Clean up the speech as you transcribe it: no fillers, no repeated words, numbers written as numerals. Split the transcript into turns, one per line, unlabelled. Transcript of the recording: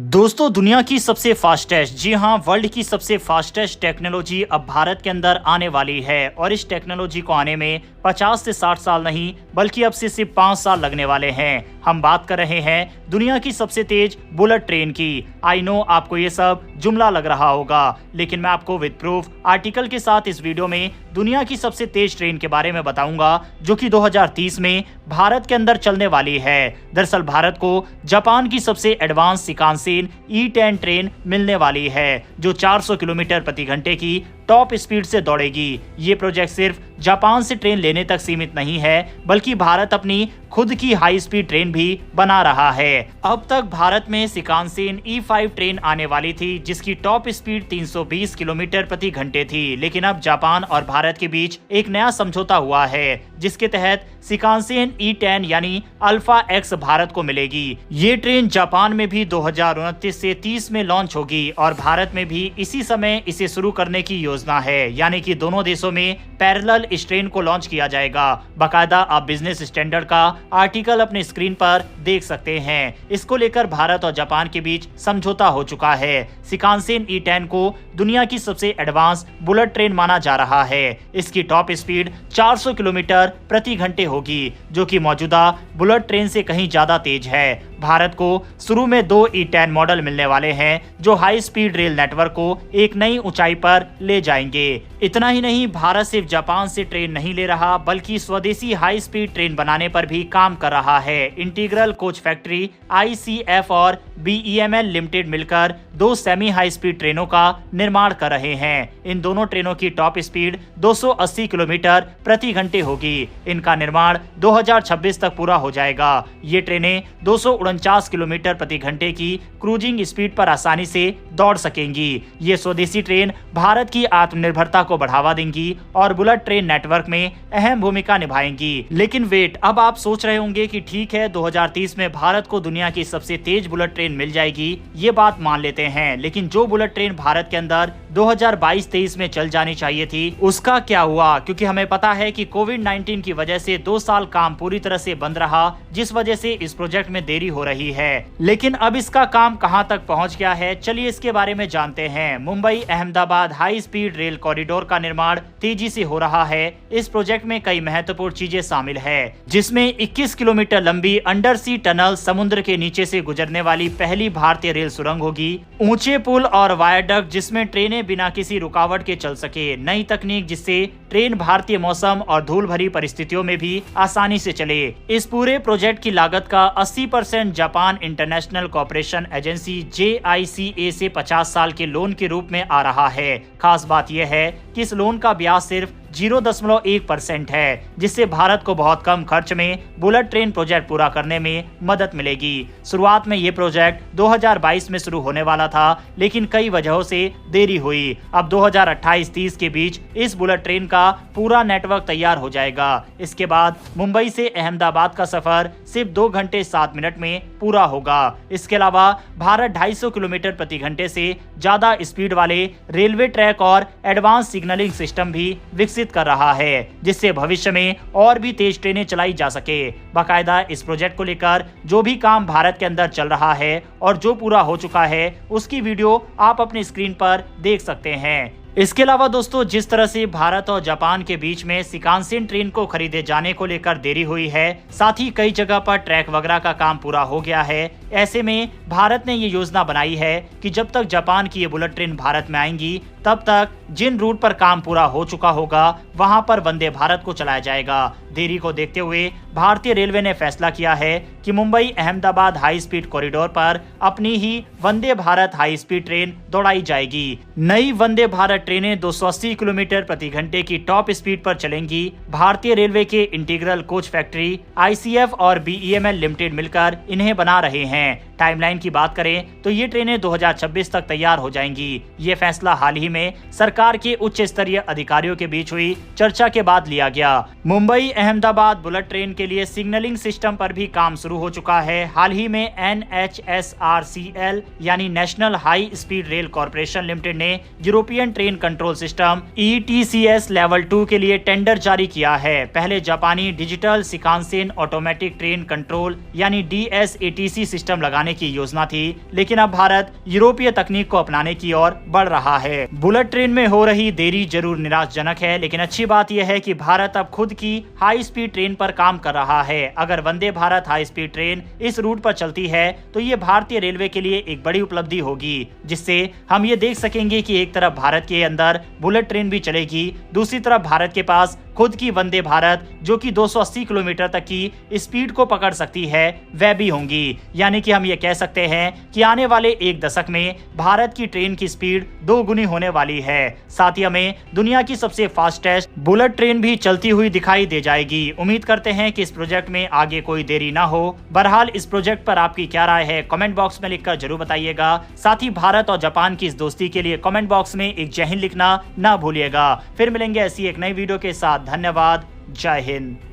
दोस्तों, दुनिया की सबसे फास्टेस्ट, जी हाँ, वर्ल्ड की सबसे फास्टेस्ट टेक्नोलॉजी अब भारत के अंदर आने वाली है और इस टेक्नोलॉजी को आने में 50 से 60 साल नहीं बल्कि अब से सिर्फ 5 साल लगने वाले हैं। हम बात कर रहे हैं दुनिया की सबसे तेज बुलेट ट्रेन की। आई नो आपको ये सब जुमला लग रहा होगा, लेकिन मैं आपको विद प्रूफ आर्टिकल के साथ इस वीडियो में दुनिया की सबसे तेज ट्रेन के बारे में बताऊंगा जो कि 2030 में भारत के अंदर चलने वाली है। दरअसल भारत को जापान की सबसे एडवांस शिकानसेन E10 ट्रेन मिलने वाली है जो 400 किलोमीटर प्रति घंटे की टॉप स्पीड से दौड़ेगी। ये प्रोजेक्ट सिर्फ जापान से ट्रेन लेने तक सीमित नहीं है बल्कि भारत अपनी खुद की हाई स्पीड ट्रेन भी बना रहा है। अब तक भारत में शिकानसेन E5 ट्रेन आने वाली थी जिसकी टॉप स्पीड 320 किलोमीटर प्रति घंटे थी, लेकिन अब जापान और भारत के बीच एक नया समझौता हुआ है जिसके तहत शिकानसेन E10 यानी अल्फा एक्स भारत को मिलेगी। ये ट्रेन जापान में भी 2029 से 30 में लॉन्च होगी और भारत में भी इसी समय इसे शुरू करने की योजना है, यानी कि दोनों देशों में पैरेलल इस ट्रेन को लॉन्च किया जाएगा। बाकायदा आप बिजनेस स्टैंडर्ड का आर्टिकल अपने स्क्रीन पर देख सकते हैं। इसको लेकर भारत और जापान के बीच समझौता हो चुका है। शिकानसेन E10 को दुनिया की सबसे एडवांस बुलेट ट्रेन माना जा रहा है। इसकी टॉप स्पीड 400 किलोमीटर प्रति घंटे होगी जो कि मौजूदा बुलेट ट्रेन से कहीं ज्यादा तेज है। भारत को शुरू में 2 E10 मॉडल मिलने वाले हैं जो हाई स्पीड रेल नेटवर्क को एक नई ऊंचाई पर ले जाएंगे। इतना ही नहीं, भारत सिर्फ जापान से ट्रेन नहीं ले रहा बल्कि स्वदेशी हाई स्पीड ट्रेन बनाने पर भी काम कर रहा है। इंटीग्रल कोच फैक्ट्री ICF और BEML लिमिटेड मिलकर 2 सेमी हाई स्पीड ट्रेनों का निर्माण कर रहे हैं। इन दोनों ट्रेनों की टॉप स्पीड 280 किलोमीटर प्रति घंटे होगी। इनका निर्माण 2026 तक पूरा हो जाएगा। ये ट्रेनें 249 किलोमीटर प्रति घंटे की क्रूजिंग स्पीड पर आसानी से दौड़ सकेंगी। ये स्वदेशी ट्रेन भारत की आत्मनिर्भरता को बढ़ावा देंगी और बुलेट ट्रेन नेटवर्क में अहम भूमिका निभाएंगी। लेकिन वेट, अब आप सोच रहे होंगे कि ठीक है 2030 में भारत को दुनिया की सबसे तेज बुलेट ट्रेन मिल जाएगी, ये बात मान लेते हैं, लेकिन जो बुलेट ट्रेन भारत के अंदर 2022-23 में चल जानी चाहिए थी उसका क्या हुआ? क्योंकि हमें पता है कि कोविड-19 की वजह से 2 साल काम पूरी तरह से बंद रहा, जिस वजह से इस प्रोजेक्ट में देरी हो रही है। लेकिन अब इसका काम कहां तक पहुंच गया है, चलिए इसके बारे में जानते हैं। Mumbai Ahmedabad high speed rail corridor का निर्माण तेजी से हो रहा है। इस प्रोजेक्ट में कई महत्वपूर्ण चीजें शामिल है, जिसमें 21 किलोमीटर लंबी अंडर सी टनल, समुद्र के नीचे से गुजरने वाली पहली भारतीय रेल सुरंग होगी, ऊंचे पुल और वायडक्ट जिसमें ट्रेनें बिना किसी रुकावट के चल सके, नई तकनीक जिससे ट्रेन भारतीय मौसम और धूल भरी परिस्थितियों में भी आसानी से चले। इस पूरे प्रोजेक्ट की लागत का 80% Japan international cooperation agency JICA से 50 साल के लोन के रूप में आ रहा है। खास बात यह है कि इस लोन का ब्याज सिर्फ 0.1% है, जिससे भारत को बहुत कम खर्च में बुलेट ट्रेन प्रोजेक्ट पूरा करने में मदद मिलेगी। शुरुआत में ये प्रोजेक्ट 2022 में शुरू होने वाला था, लेकिन कई वजहों से देरी हुई। अब 2028-30 के बीच इस बुलेट ट्रेन का पूरा नेटवर्क तैयार हो जाएगा। इसके बाद मुंबई से अहमदाबाद का सफर सिर्फ 2 घंटे 7 मिनट में पूरा होगा। इसके अलावा भारत 250 किलोमीटर प्रति घंटे से ज्यादा स्पीड वाले रेलवे ट्रैक और एडवांस सिग्नलिंग सिस्टम भी विकसित कर रहा है, जिससे भविष्य में और भी तेज ट्रेनें चलाई जा सके। बाकायदा इस प्रोजेक्ट को लेकर जो भी काम भारत के अंदर चल रहा है और जो पूरा हो चुका है उसकी वीडियो आप अपनी स्क्रीन पर देख सकते हैं। इसके अलावा दोस्तों, जिस तरह से भारत और जापान के बीच में शिकानसेन ट्रेन को खरीदे जाने को लेकर देरी हुई है, साथ ही कई जगह पर ट्रैक वगैरह का काम पूरा हो गया है, ऐसे में भारत ने ये योजना बनाई है कि जब तक जापान की ये बुलेट ट्रेन भारत में आएंगी तब तक जिन रूट पर काम पूरा हो चुका होगा वहां पर वंदे भारत को चलाया जाएगा। देरी को देखते हुए भारतीय रेलवे ने फैसला किया है कि Mumbai Ahmedabad high speed corridor पर अपनी ही Vande Bharat high speed train दौड़ाई जाएगी। नई वंदे भारत ट्रेनें 280 किलोमीटर प्रति घंटे की टॉप स्पीड पर चलेंगी। भारतीय रेलवे के इंटीग्रल कोच फैक्ट्री ICF और BEML लिमिटेड मिलकर इन्हें बना रहे हैं। टाइमलाइन की बात करें तो ये ट्रेनें 2026 तक तैयार हो जाएंगी। ये फैसला हाल ही में सरकार सरकार के उच्च स्तरीय अधिकारियों के बीच हुई चर्चा के बाद लिया गया। मुंबई अहमदाबाद बुलेट ट्रेन के लिए सिग्नलिंग सिस्टम पर भी काम शुरू हो चुका है। हाल ही में NHSRCL यानी national high speed rail corporation limited ने European train control system ETCS level 2 के लिए टेंडर जारी किया है। पहले जापानी digital Shinkansen automatic train control यानी DSATC सिस्टम लगाने की योजना थी, लेकिन अब भारत यूरोपीय तकनीक को अपनाने की ओर बढ़ रहा है। बुलेट ट्रेन में हो रही देरी जरूर निराशजनक है, लेकिन अच्छी बात यह है कि भारत अब खुद की हाई स्पीड ट्रेन पर काम कर रहा है। अगर Vande Bharat high speed train इस रूट पर चलती है तो ये भारतीय रेलवे के लिए एक बड़ी उपलब्धि होगी, जिससे हम ये देख सकेंगे कि एक तरफ भारत के अंदर बुलेट ट्रेन भी चलेगी, दूसरी तरफ भारत के पास खुद की वंदे भारत जो कि 280 किलोमीटर तक की स्पीड को पकड़ सकती है वह भी होंगी। यानी कि हम ये कह सकते हैं कि आने वाले एक दशक में भारत की ट्रेन की स्पीड 2 गुनी होने वाली है। साथ ही हमें दुनिया की सबसे फास्टेस्ट बुलेट ट्रेन भी चलती हुई दिखाई दे जाएगी। उम्मीद करते हैं कि इस प्रोजेक्ट में आगे कोई देरी ना हो। बहरहाल इस प्रोजेक्ट पर आपकी क्या राय है कमेंट बॉक्स में लिखकर जरूर बताइएगा। साथ ही भारत और जापान की इस दोस्ती के लिए कमेंट बॉक्स में एक जय हिंद लिखना ना भूलिएगा। फिर मिलेंगे ऐसी एक नई वीडियो के साथ। धन्यवाद। जय हिंद।